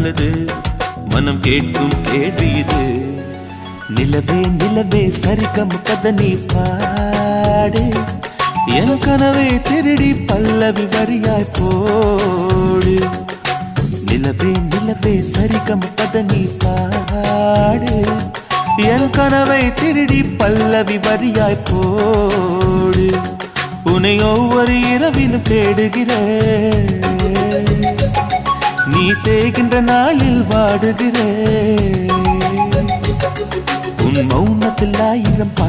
சொல்லுது மனம் கேட்கும் கேள்வி இது. நிலவே நிலவே சரிகம் கதை நீ பாடு, என் கனவை திருடி பல்லவி வரியாய் போடு. நிலவே நிலவே சரிகம் கதை நீ பாடு, என் கனவை திருடி பல்லவி வரியாய் போடு. உன்னை ஒவ்வொரு இரவிலும் தேடுகிறேன், நீ தேகின்ற நாளில் வாடுகிறேன். உன் மௌனத்தில் 1000 பாட்டு